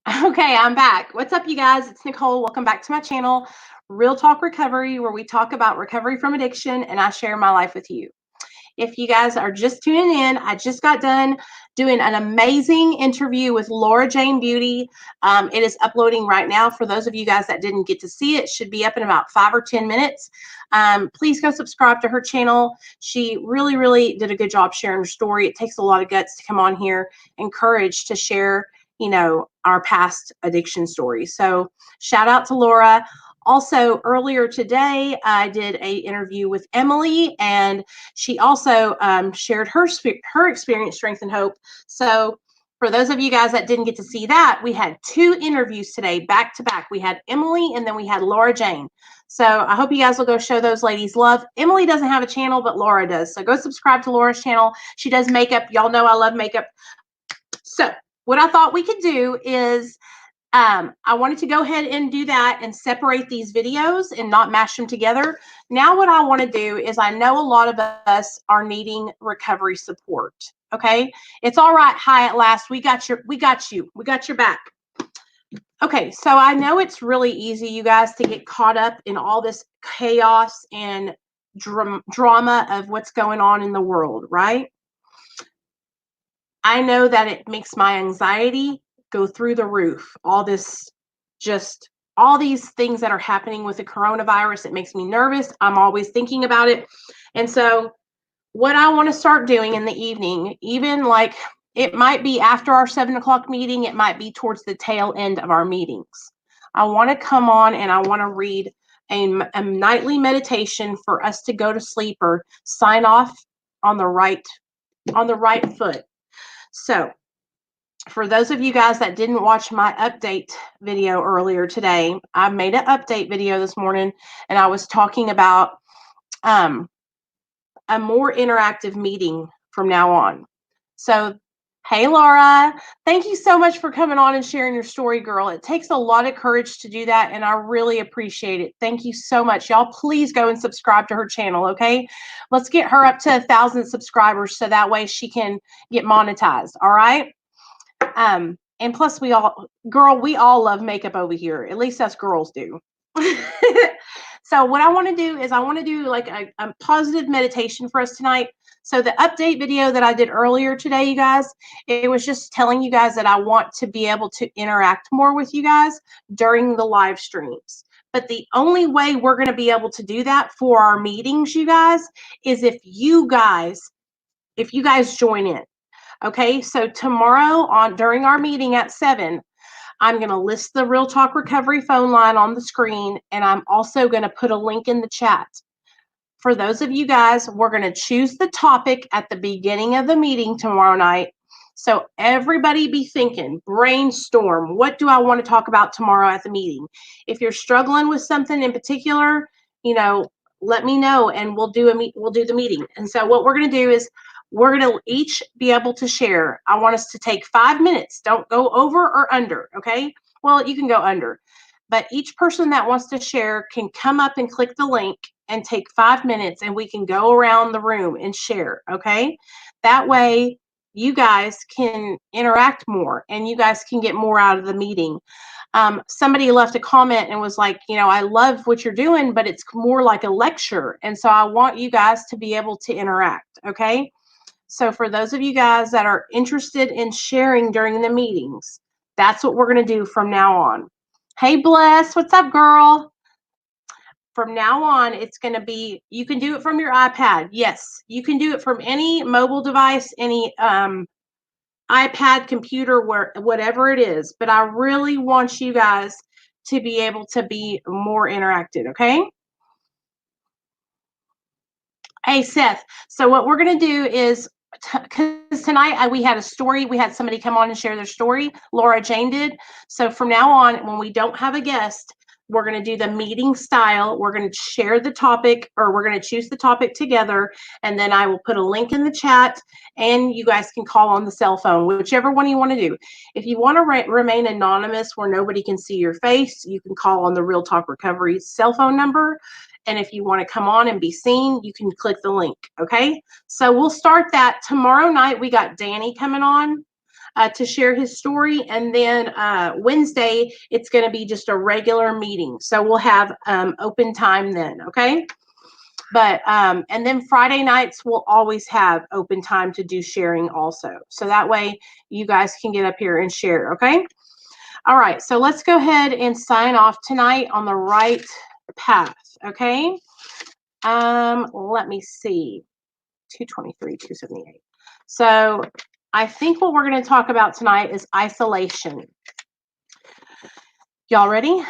Okay, I'm back. What's up, you guys? It's Nicole. Welcome back to my channel, Real Talk Recovery, where we talk about recovery from addiction and I share my life with you. If you guys are just tuning in, I just got done doing an amazing interview with Laura Jane Beauty. It is uploading right now. For those of you guys that didn't get to see it, it should be up in about 5 or 10 minutes. Please go subscribe to her channel. She really did a good job sharing her story. It takes a lot of guts to come on here and courage to share, our past addiction stories. So shout out to Laura. Also, earlier today, I did an interview with Emily, and she also shared her experience, strength, and hope. So, for those of you guys that didn't get to see that, we had 2 interviews today, back to back. We had Emily, and then we had Laura Jane. So, I hope you guys will go show those ladies love. Emily doesn't have a channel, but Laura does. So, go subscribe to Laura's channel. She does makeup. Y'all know I love makeup. So, what I thought we could do is I wanted to go ahead and do that and separate these videos and not mash them together. Now what I want to do is, I know a lot of us are needing recovery support. Okay. It's all right. Hi at last. We got you. We got your back. Okay. So I know it's really easy, you guys, to get caught up in all this chaos and drama of what's going on in the world, right? I know that it makes my anxiety go through the roof. All this, just all these things that are happening with the coronavirus, it makes me nervous. I'm always thinking about it. And so, what I want to start doing in the evening, even like it might be after our 7 o'clock meeting, it might be towards the tail end of our meetings. I want to come on and I want to read a nightly meditation for us to go to sleep or sign off on the right foot. So, for those of you guys that didn't watch my update video earlier today, I made an update video this morning, and I was talking about a more interactive meeting from now on. So, hey, Laura, thank you so much for coming on and sharing your story, girl. It takes a lot of courage to do that, and I really appreciate it. Thank you so much. Y'all, please go and subscribe to her channel, okay? Let's get her up to 1,000 subscribers so that way she can get monetized, all right? And plus we all love makeup over here. At least us girls do. So what I want to do is I want to do like a positive meditation for us tonight. So the update video that I did earlier today, you guys, it was just telling you guys that I want to be able to interact more with you guys during the live streams. But the only way we're going to be able to do that for our meetings, you guys, is if you guys join in. Okay, so tomorrow during our meeting at 7, I'm going to list the Real Talk Recovery phone line on the screen, and I'm also going to put a link in the chat. For those of you guys, we're going to choose the topic at the beginning of the meeting tomorrow night. So everybody be thinking, brainstorm, what do I want to talk about tomorrow at the meeting? If you're struggling with something in particular, let me know and we'll do the meeting. And so what we're going to do is we're going to each be able to share. I want us to take 5 minutes. Don't go over or under, okay? Well, you can go under. But each person that wants to share can come up and click the link and take 5 minutes, and we can go around the room and share, okay? That way, you guys can interact more and you guys can get more out of the meeting. Somebody left a comment and was like, I love what you're doing, but it's more like a lecture. And so I want you guys to be able to interact, okay? So for those of you guys that are interested in sharing during the meetings, that's what we're going to do from now on. Hey, Bless, what's up, girl? From now on, it's going to be, you can do it from your iPad. Yes, you can do it from any mobile device, any iPad, computer, whatever it is. But I really want you guys to be able to be more interactive, okay? Hey, Seth. So what we're going to do is, because tonight we had a story. We had somebody come on and share their story. Laura Jane did. So from now on, when we don't have a guest, we're going to do the meeting style. We're going to share the topic, or we're going to choose the topic together. And then I will put a link in the chat, and you guys can call on the cell phone, whichever one you want to do. If you want to remain anonymous where nobody can see your face, you can call on the Real Talk Recovery cell phone number. And if you want to come on and be seen, you can click the link, okay? So we'll start that tomorrow night. We got Danny coming on. to share his story. And then Wednesday, it's going to be just a regular meeting. So we'll have open time then. Okay. But and then Friday nights we'll always have open time to do sharing also. So that way you guys can get up here and share. Okay. All right. So let's go ahead and sign off tonight on the right path. Okay. Let me see. 223, 278. So I think what we're going to talk about tonight is isolation. Y'all ready?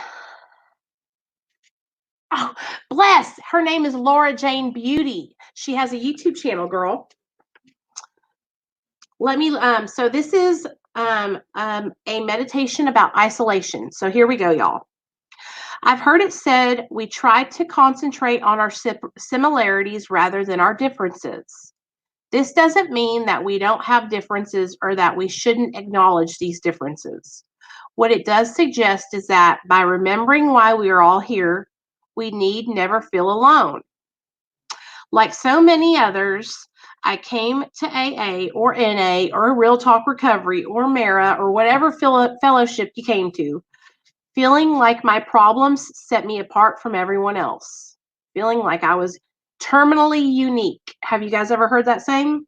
Oh, bless. Her name is Laura Jane Beauty. She has a YouTube channel, girl. Let me, so this is a meditation about isolation. So here we go, y'all. I've heard it said we try to concentrate on our similarities rather than our differences. This doesn't mean that we don't have differences or that we shouldn't acknowledge these differences. What it does suggest is that by remembering why we are all here, we need never feel alone. Like so many others, I came to AA or NA or Real Talk Recovery or Mara or whatever fellowship you came to, feeling like my problems set me apart from everyone else, feeling like I was terminally unique. Have you guys ever heard that saying?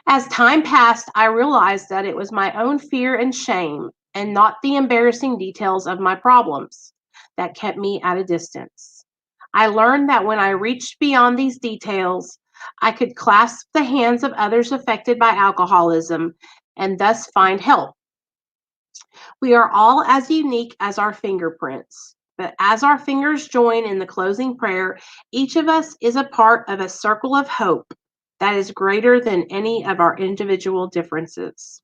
As time passed, I realized that it was my own fear and shame and not the embarrassing details of my problems that kept me at a distance. I learned that when I reached beyond these details, I could clasp the hands of others affected by alcoholism and thus find help. We are all as unique as our fingerprints, but as our fingers join in the closing prayer, each of us is a part of a circle of hope that is greater than any of our individual differences.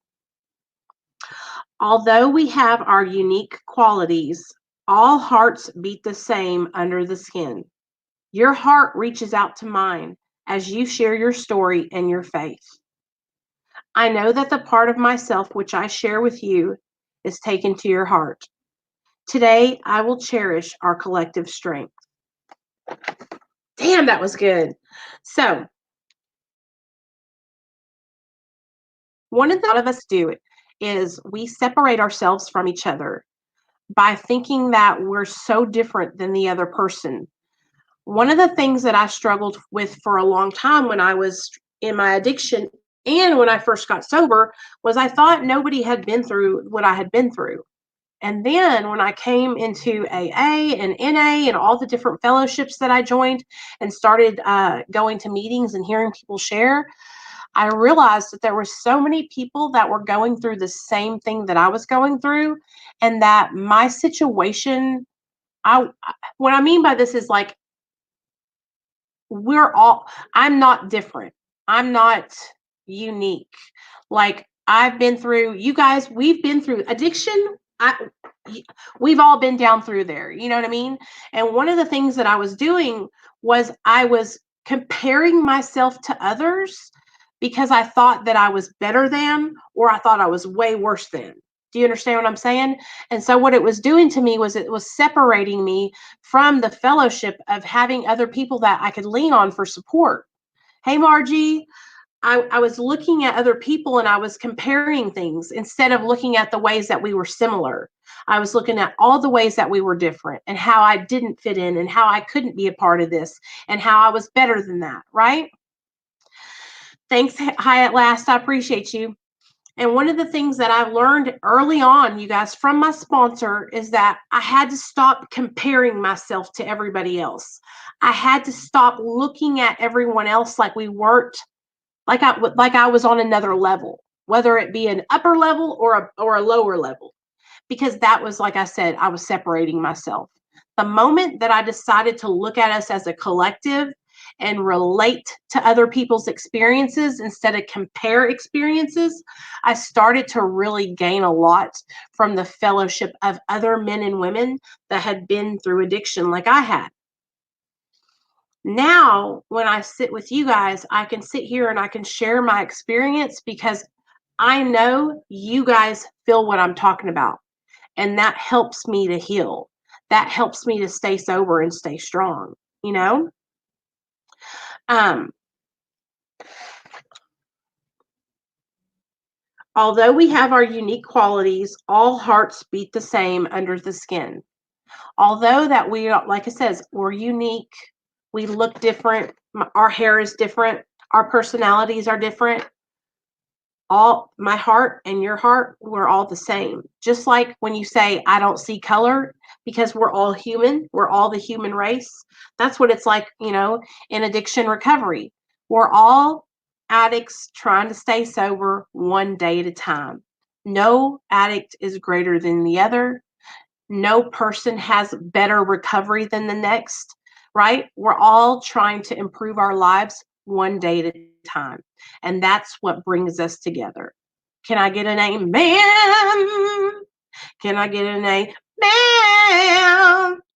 Although we have our unique qualities, all hearts beat the same under the skin. Your heart reaches out to mine as you share your story and your faith. I know that the part of myself which I share with you is taken to your heart. Today, I will cherish our collective strength. Damn, that was good. So, one of the lot of us do is we separate ourselves from each other by thinking that we're so different than the other person. One of the things that I struggled with for a long time when I was in my addiction and when I first got sober was I thought nobody had been through what I had been through. And then when I came into AA and NA and all the different fellowships that I joined and started going to meetings and hearing people share, I realized that there were so many people that were going through the same thing that I was going through, and that my situation, I what I mean by this is like I'm not different. I'm not unique. Like I've been through, you guys, we've been through addiction. We've all been down through there. You know what I mean? And one of the things that I was doing was I was comparing myself to others because I thought that I was better than, or I thought I was way worse than. Do you understand what I'm saying? And so what it was doing to me was it was separating me from the fellowship of having other people that I could lean on for support. Hey, Margie, I was looking at other people and I was comparing things instead of looking at the ways that we were similar. I was looking at all the ways that we were different and how I didn't fit in and how I couldn't be a part of this and how I was better than that, right? Thanks, Hi at Last. I appreciate you. And one of the things that I've learned early on, you guys, from my sponsor is that I had to stop comparing myself to everybody else. I had to stop looking at everyone else like we weren't, like I was on another level, whether it be an upper level or a lower level, because that was, like I said, I was separating myself. The moment that I decided to look at us as a collective and relate to other people's experiences instead of compare experiences, I started to really gain a lot from the fellowship of other men and women that had been through addiction like I had. Now, when I sit with you guys, I can sit here and I can share my experience because I know you guys feel what I'm talking about. And that helps me to heal. That helps me to stay sober and stay strong, you know? Um, Although we have our unique qualities, all hearts beat the same under the skin. Although that we are, like it says, we're unique, we look different, our hair is different, our personalities are different. All my heart and your heart, we're all the same. Just like when you say, I don't see color, because we're all human, we're all the human race. That's what it's like, in addiction recovery. We're all addicts trying to stay sober one day at a time. No addict is greater than the other. No person has better recovery than the next, right? We're all trying to improve our lives one day at a time. And that's what brings us together. Can I get an amen? Can I get an amen?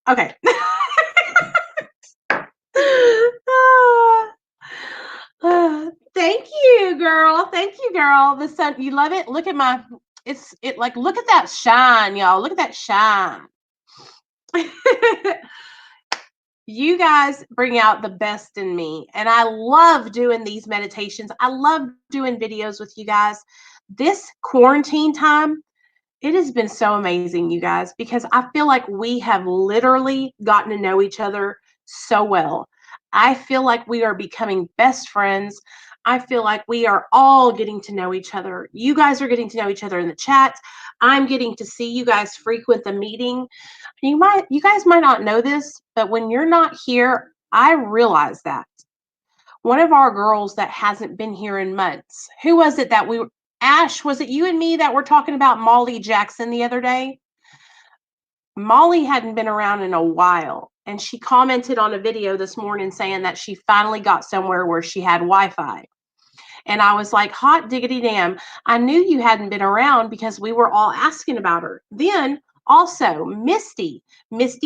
Okay. Thank you, girl. Thank you, girl. The sun, you love it? Look at look at that shine, y'all. Look at that shine. You guys bring out the best in me. And I love doing these meditations. I love doing videos with you guys. This quarantine time, it has been so amazing, you guys, because I feel like we have literally gotten to know each other so well. I feel like we are becoming best friends. I feel like we are all getting to know each other. You guys are getting to know each other in the chat. I'm getting to see you guys frequent the meeting. You guys might not know this, but when you're not here, I realize that. One of our girls that hasn't been here in months. Who was it that Ash, was it you and me that were talking about Molly Jackson the other day? Molly hadn't been around in a while, and she commented on a video this morning saying that she finally got somewhere where she had Wi-Fi. And I was like, hot diggity damn. I knew you hadn't been around because we were all asking about her. Then also Misty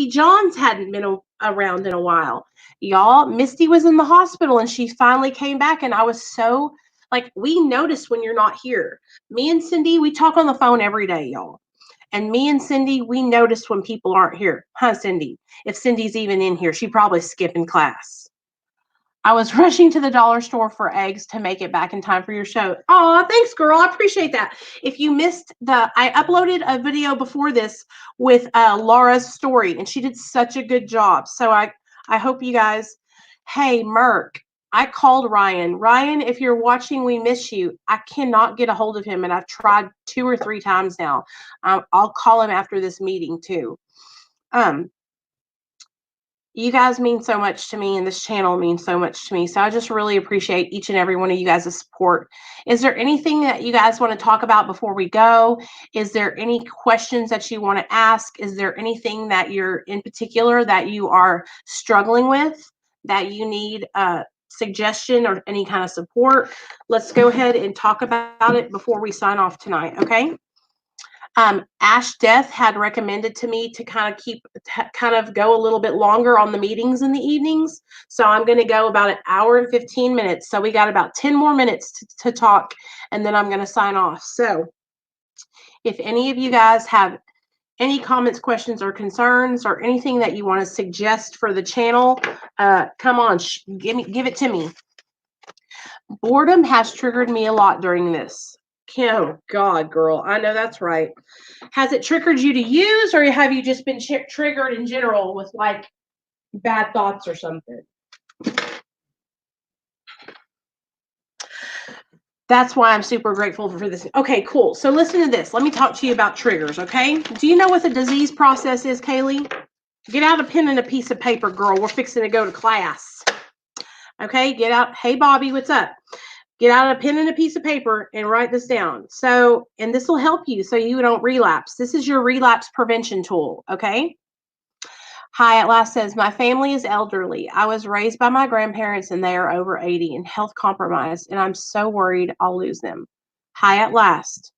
Johns hadn't been around in a while. Y'all, Misty was in the hospital and she finally came back. And I was so like, we notice when you're not here. Me and Cindy, we talk on the phone every day, y'all. And me and Cindy, we notice when people aren't here. Huh, Cindy? If Cindy's even in here, she probably skipping class. I was rushing to the dollar store for eggs to make it back in time for your show. Oh, thanks, girl. I appreciate that. If you missed I uploaded a video before this with Laura's story, and she did such a good job. So I hope you guys, hey, Merk, I called Ryan. Ryan, if you're watching, we miss you. I cannot get a hold of him, and I've tried 2 or 3 times now. I'll call him after this meeting, too. You guys mean so much to me, and this channel means so much to me. So I just really appreciate each and every one of you guys' support. Is there anything that you guys want to talk about before we go? Is there any questions that you want to ask? Is there anything that you're in particular that you are struggling with, that you need a suggestion or any kind of support? Let's go ahead and talk about it before we sign off tonight, okay? Ash Death had recommended to me to kind of go a little bit longer on the meetings in the evenings. So I'm going to go about 1 hour and 15 minutes. So we got about 10 more minutes to talk, and then I'm going to sign off. So if any of you guys have any comments, questions, or concerns, or anything that you want to suggest for the channel, come on, give it to me. Boredom has triggered me a lot during this. Oh, God, girl. I know that's right. Has it triggered you to use, or have you just been triggered in general with, like, bad thoughts or something? That's why I'm super grateful for this. Okay, cool. So listen to this. Let me talk to you about triggers, okay? Do you know what the disease process is, Kaylee? Get out a pen and a piece of paper, girl. We're fixing to go to class. Okay, get out. Hey, Bobby, what's up? Get out a pen and a piece of paper and write this down. So, and this will help you so you don't relapse. This is your relapse prevention tool, okay? Hi at Last says, my family is elderly. I was raised by my grandparents and they are over 80 and health compromised, and I'm so worried I'll lose them. Hi at Last.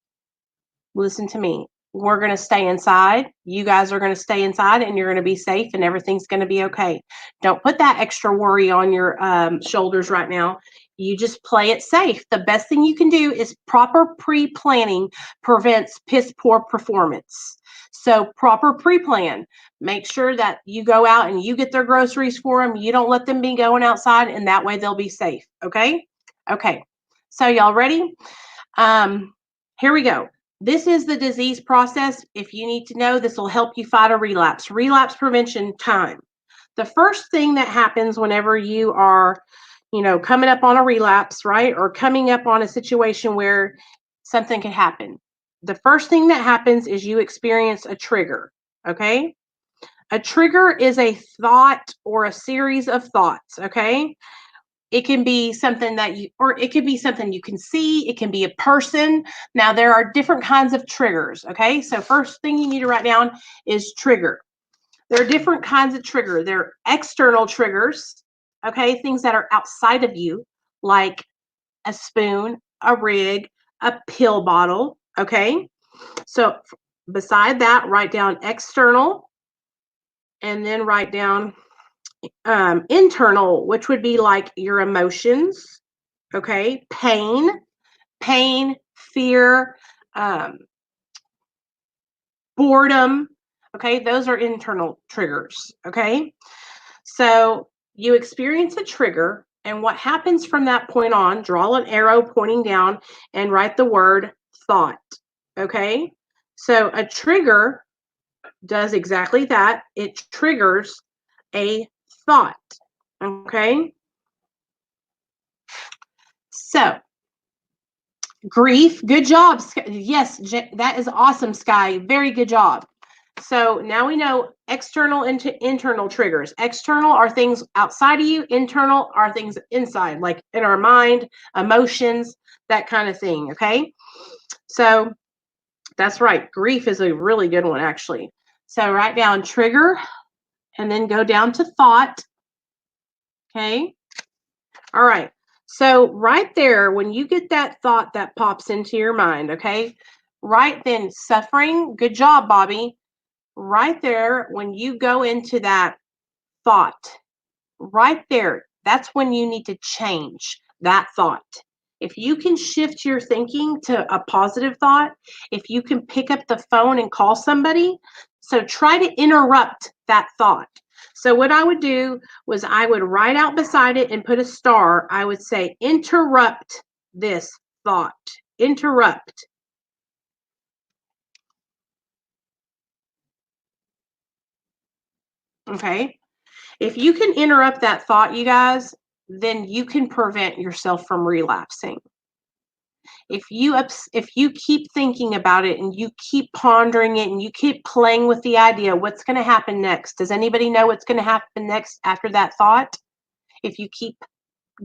Listen to me. We're going to stay inside. You guys are going to stay inside, and you're going to be safe, and everything's going to be okay. Don't put that extra worry on your shoulders right now. You just play it safe. The best thing you can do is proper pre-planning prevents piss poor performance. So proper pre-plan. Make sure that you go out and you get their groceries for them. You don't let them be going outside, and that way they'll be safe. Okay? Okay. So y'all ready? Here we go. This is the disease process. If you need to know, this will help you fight a relapse. Relapse prevention time. The first thing that happens whenever you are, coming up on a relapse, right? Or coming up on a situation where something could happen. The first thing that happens is you experience a trigger, okay? A trigger is a thought or a series of thoughts, okay? It can be something or it could be something you can see. It can be a person. Now, there are different kinds of triggers, okay? So first thing you need to write down is trigger. There are different kinds of trigger. There are external triggers, okay? Things that are outside of you, like a spoon, a rig, a pill bottle, okay? So beside that, write down external and then write down internal, which would be like your emotions, okay? Pain, fear, um, boredom, okay? Those are internal triggers, okay? So you experience a trigger, and what happens from that point on, draw an arrow pointing down and write the word thought, okay? So a trigger does exactly that. It triggers a thought, okay? So grief, good job. Yes, that is awesome, Sky. Very good job. So now we know external into internal triggers. External are things outside of you. Internal are things inside, like in our mind, emotions, that kind of thing. Okay. So that's right. Grief is a really good one, actually. So write down trigger and then go down to thought. Okay. All right. So right there, when you get that thought that pops into your mind, okay, right then, suffering, good job, Bobby. Right there, when you go into that thought, right there, that's when you need to change that thought. If you can shift your thinking to a positive thought, if you can pick up the phone and call somebody, so try to interrupt that thought. So what I would do was I would write out beside it and put a star. I would say, interrupt this thought. Interrupt. Okay. If you can interrupt that thought, you guys, then you can prevent yourself from relapsing. If you keep thinking about it and you keep pondering it and you keep playing with the idea, what's going to happen next? Does anybody know what's going to happen next after that thought? If you keep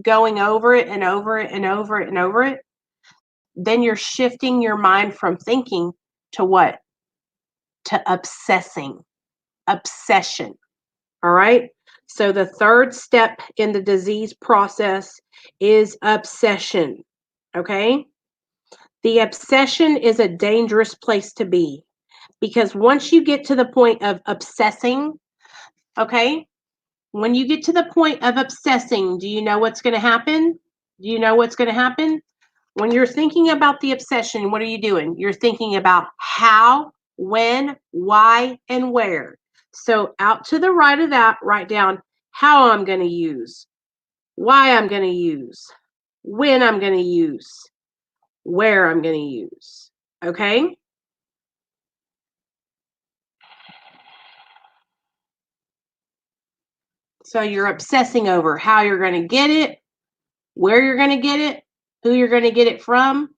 going over it and over it and over it and over it, then you're shifting your mind from thinking to what? To obsessing. Obsession. All right. So the third step in the disease process is obsession. Okay. The obsession is a dangerous place to be because once you get to the point of obsessing, okay, when you get to the point of obsessing, do you know what's going to happen? Do you know what's going to happen? When you're thinking about the obsession, what are you doing? You're thinking about how, when, why, and where. So out to the right of that, write down how I'm going to use, why I'm going to use, when I'm going to use, where I'm going to use. Okay? So you're obsessing over how you're going to get it, where you're going to get it, who you're going to get it from,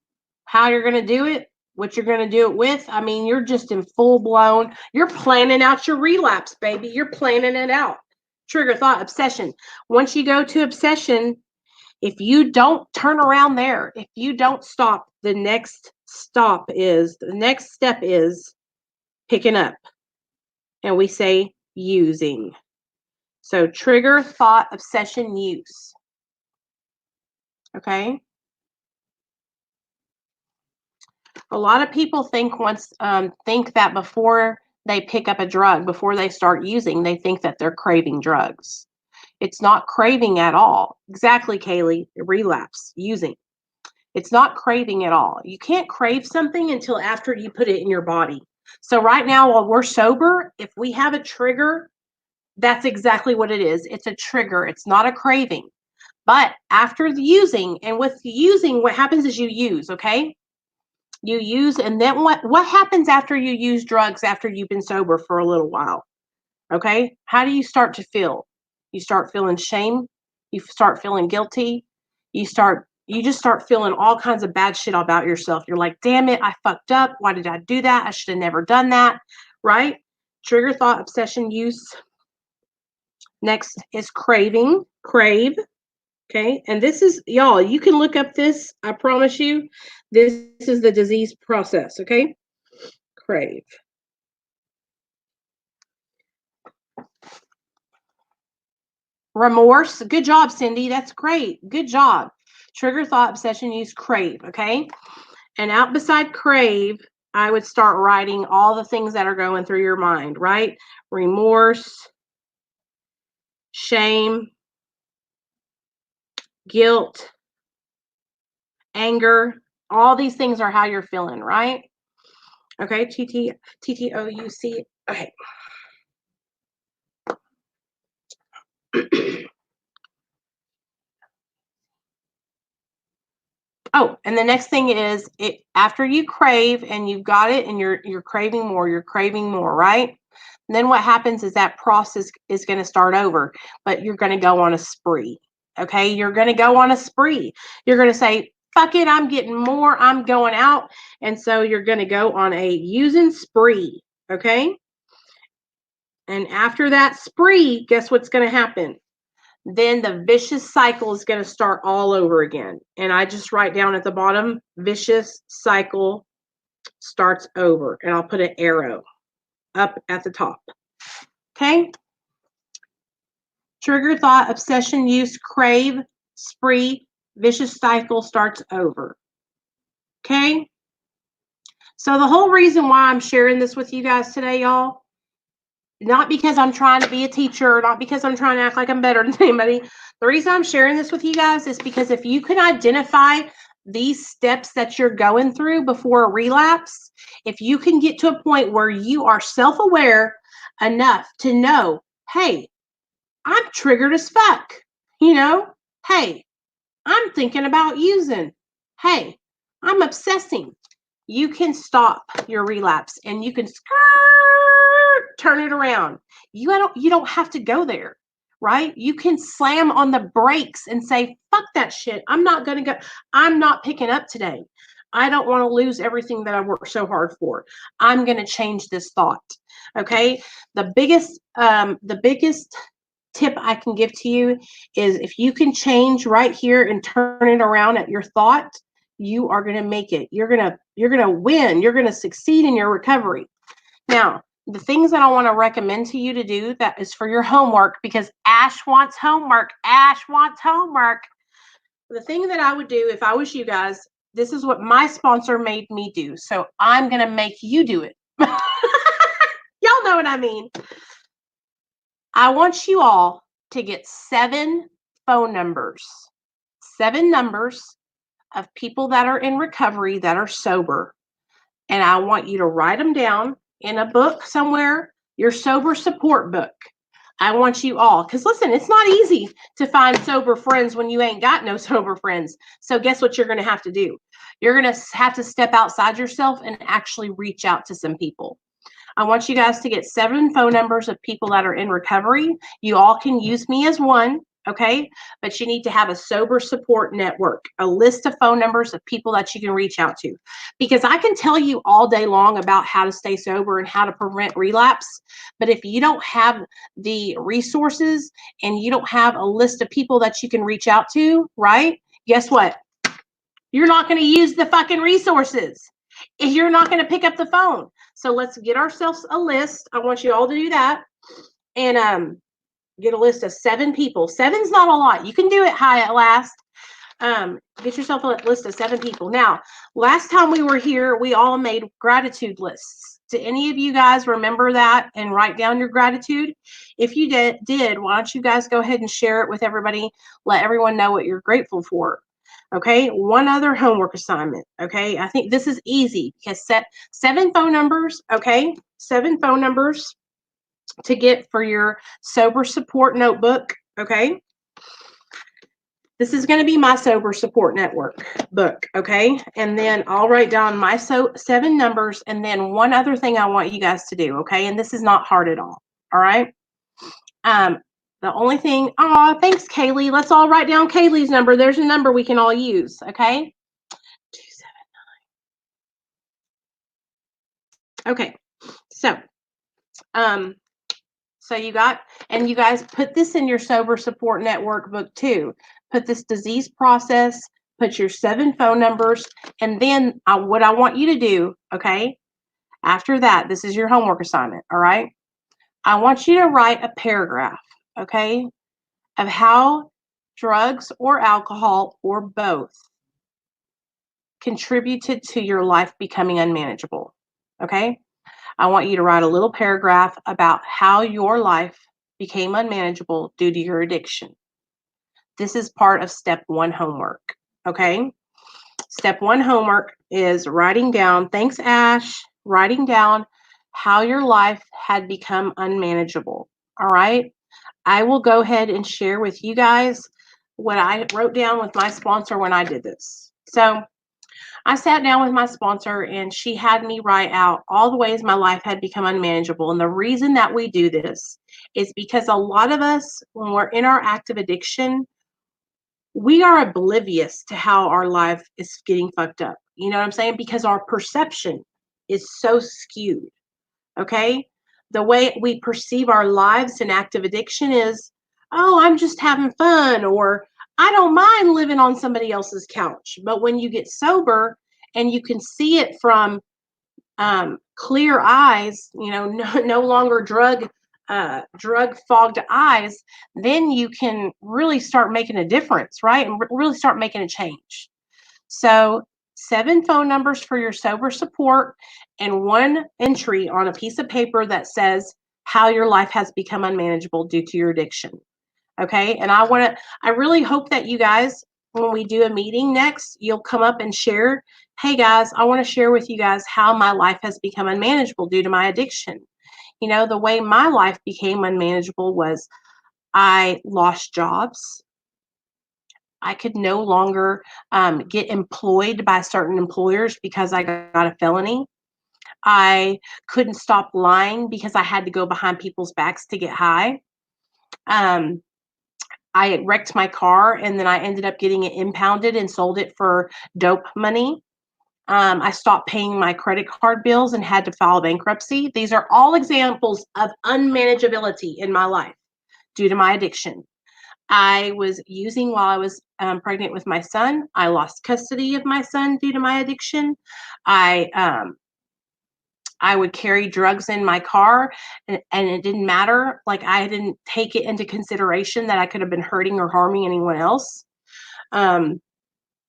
how you're going to do it, what you're going to do it with. I mean, you're just in full blown, you're planning out your relapse, baby. You're planning it out. Trigger thought, obsession. Once you go to obsession, if you don't turn around there, if you don't stop, the next step is picking up. And we say using. So trigger, thought, obsession, use. Okay. A lot of people think that before they pick up a drug, before they start using, they think that they're craving drugs. It's not craving at all. Exactly, Kaylee. Relapse, using. It's not craving at all. You can't crave something until after you put it in your body. So right now, while we're sober, if we have a trigger, that's exactly what it is. It's a trigger. It's not a craving. But after the using, and with the using, what happens is you use, okay? You use, and then what happens after you use drugs after you've been sober for a little while? Okay? How do you start to feel? You start feeling shame, you start feeling guilty, you just start feeling all kinds of bad shit about yourself. You're like, "Damn it, I fucked up. Why did I do that? I should have never done that." Right? Trigger thought obsession use. Next is craving, crave. Okay? And this is, y'all, you can look up this. I promise you, this is the disease process, okay? Crave. Remorse. Good job, Cindy. That's great. Good job. Trigger thought obsession use crave, okay? And out beside crave, I would start writing all the things that are going through your mind, right? Remorse, shame, guilt, anger. All these things are how you're feeling, right? Okay, TTOUC. Okay. Oh, and the next thing is it after you crave and you've got it and you're craving more, right? And then what happens is that process is going to start over, but you're going to go on a spree. Okay? You're going to go on a spree. You're going to say, "Fuck it, I'm getting more. I'm going out." And so you're going to go on a using spree, okay? And after that spree, guess what's going to happen? Then the vicious cycle is going to start all over again. And I just write down at the bottom, vicious cycle starts over. And I'll put an arrow up at the top. Okay? Trigger thought, obsession, use, crave, spree, vicious cycle starts over. Okay? So the whole reason why I'm sharing this with you guys today, y'all, not because I'm trying to be a teacher, not because I'm trying to act like I'm better than anybody. The reason I'm sharing this with you guys is because if you can identify these steps that you're going through before a relapse, if you can get to a point where you are self-aware enough to know, hey, I'm triggered as fuck. You know, hey, I'm thinking about using. Hey, I'm obsessing. You can stop your relapse and you can turn it around. You don't have to go there, right? You can slam on the brakes and say, "Fuck that shit. I'm not going to go. I'm not picking up today. I don't want to lose everything that I worked so hard for. I'm going to change this thought." Okay? The biggest tip I can give to you is if you can change right here and turn it around at your thought, you are going to make it. You're going to win. You're going to succeed in your recovery. Now, the things that I want to recommend to you to do that is for your homework, because Ash wants homework. Ash wants homework. The thing that I would do if I was you guys, this is what my sponsor made me do. So I'm going to make you do it. Y'all know what I mean. I want you all to get 7 phone numbers, 7 numbers of people that are in recovery that are sober. And I want you to write them down in a book somewhere, your sober support book. I want you all, because listen, it's not easy to find sober friends when you ain't got no sober friends. So guess what you're going to have to do? You're going to have to step outside yourself and actually reach out to some people. I want you guys to get 7 phone numbers of people that are in recovery. You all can use me as one, okay? But you need to have a sober support network, a list of phone numbers of people that you can reach out to. Because I can tell you all day long about how to stay sober and how to prevent relapse. But if you don't have the resources and you don't have a list of people that you can reach out to, right? Guess what? You're not going to use the fucking resources. You're not going to pick up the phone. So let's get ourselves a list. I want you all to do that. And get a list of 7 people. 7's not a lot. You can do it high at last. Get yourself a list of 7 people. Now, last time we were here, we all made gratitude lists. Do any of you guys remember that and write down your gratitude? If you did, why don't you guys go ahead and share it with everybody? Let everyone know what you're grateful for. Okay, one other homework assignment. Okay, I think this is easy because set 7 phone numbers. Okay, 7 phone numbers to get for your sober support notebook. Okay, This is going to be my Sober Support Network book, okay? And then I'll write down my 7 numbers and then one other thing I want you guys to do, okay? And this is not hard at all right? The only thing, oh, thanks, Kaylee. Let's all write down Kaylee's number. There's a number we can all use, okay? 279. Okay, so you got, and you guys put this in your Sober Support Network book too. Put this disease process, put your 7 phone numbers, and then what I want you to do, okay, after that, this is your homework assignment, all right? I want you to write a paragraph, okay, of how drugs or alcohol or both contributed to your life becoming unmanageable, okay? I want you to write a little paragraph about how your life became unmanageable due to your addiction. This is part of step 1 homework, okay? Step 1 homework is writing down, thanks Ash, writing down how your life had become unmanageable, all right? I will go ahead and share with you guys what I wrote down with my sponsor when I did this. So I sat down with my sponsor and she had me write out all the ways my life had become unmanageable. And the reason that we do this is because a lot of us, when we're in our active addiction, we are oblivious to how our life is getting fucked up. You know what I'm saying? Because our perception is so skewed. Okay? The way we perceive our lives in active addiction is, oh, I'm just having fun, or I don't mind living on somebody else's couch. But when you get sober and you can see it from clear eyes, you know, no longer drug fogged eyes, then you can really start making a difference, right? And really start making a change. So 7 phone numbers for your sober support and 1 entry on a piece of paper that says how your life has become unmanageable due to your addiction. Okay. And I really hope that you guys, when we do a meeting next, you'll come up and share, hey guys, I want to share with you guys how my life has become unmanageable due to my addiction. You know, the way my life became unmanageable was I lost jobs. I could no longer get employed by certain employers because I got a felony. I couldn't stop lying because I had to go behind people's backs to get high. Um, I wrecked my car and then I ended up getting it impounded and sold it for dope money. I stopped paying my credit card bills and had to file bankruptcy. These are all examples of unmanageability in my life due to my addiction. I was using while I was pregnant with my son. I lost custody of my son due to my addiction. I I would carry drugs in my car, and it didn't matter. Like I didn't take it into consideration that I could have been hurting or harming anyone else. Um,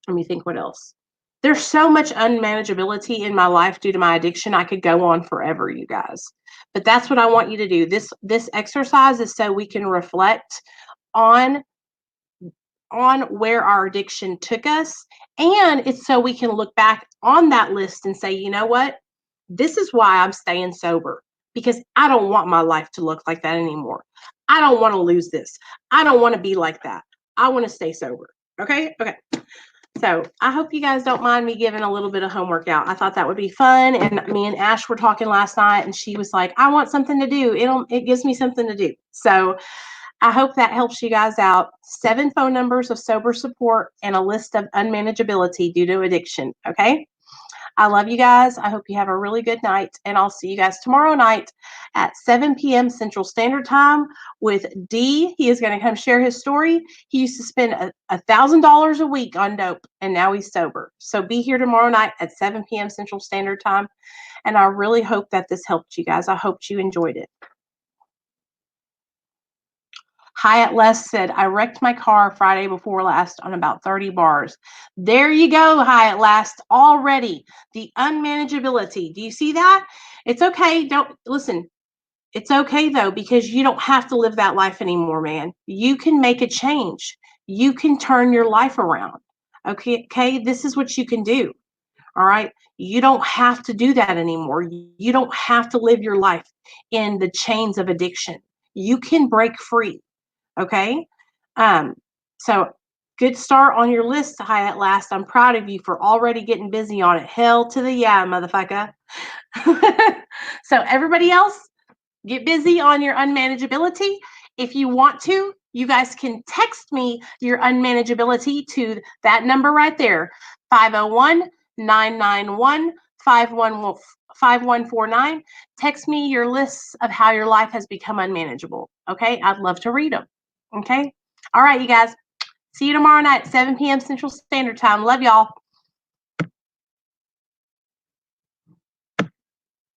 Let me think what else. There's so much unmanageability in my life due to my addiction. I could go on forever, you guys. But that's what I want you to do. This exercise is so we can reflect on where our addiction took us, and it's so we can look back on that list and say, you know what, this is why I'm staying sober, because I don't want my life to look like that anymore. I don't want to lose this. I don't want to be like that. I want to stay sober. Okay So I hope you guys don't mind me giving a little bit of homework out. I thought that would be fun. And me and Ash were talking last night and she was like, I want something to do. It gives me something to do. So I hope that helps you guys out. 7 phone numbers of sober support and a list of unmanageability due to addiction. Okay. I love you guys. I hope you have a really good night. And I'll see you guys tomorrow night at 7 p.m. Central Standard Time with D. He is going to come share his story. He used to spend $1,000 a week on dope, and now he's sober. So be here tomorrow night at 7 p.m. Central Standard Time. And I really hope that this helped you guys. I hope you enjoyed it. Hyatt Les said, I wrecked my car Friday before last on about 30 bars. There you go, Hyatt Last, already. The unmanageability. Do you see that? It's okay. Don't listen. It's okay, though, because you don't have to live that life anymore, man. You can make a change. You can turn your life around. Okay? This is what you can do. All right? You don't have to do that anymore. You don't have to live your life in the chains of addiction. You can break free. Okay. So Good start on your list, High at Last. I'm proud of you for already getting busy on it. Hell to the yeah, motherfucker. So everybody else, get busy on your unmanageability. If you want to, you guys can text me your unmanageability to that number right there, 501-991-5149. Text me your lists of how your life has become unmanageable. Okay, I'd love to read them. Okay, all right, you guys. See you tomorrow night, 7 p.m. Central Standard Time. Love y'all.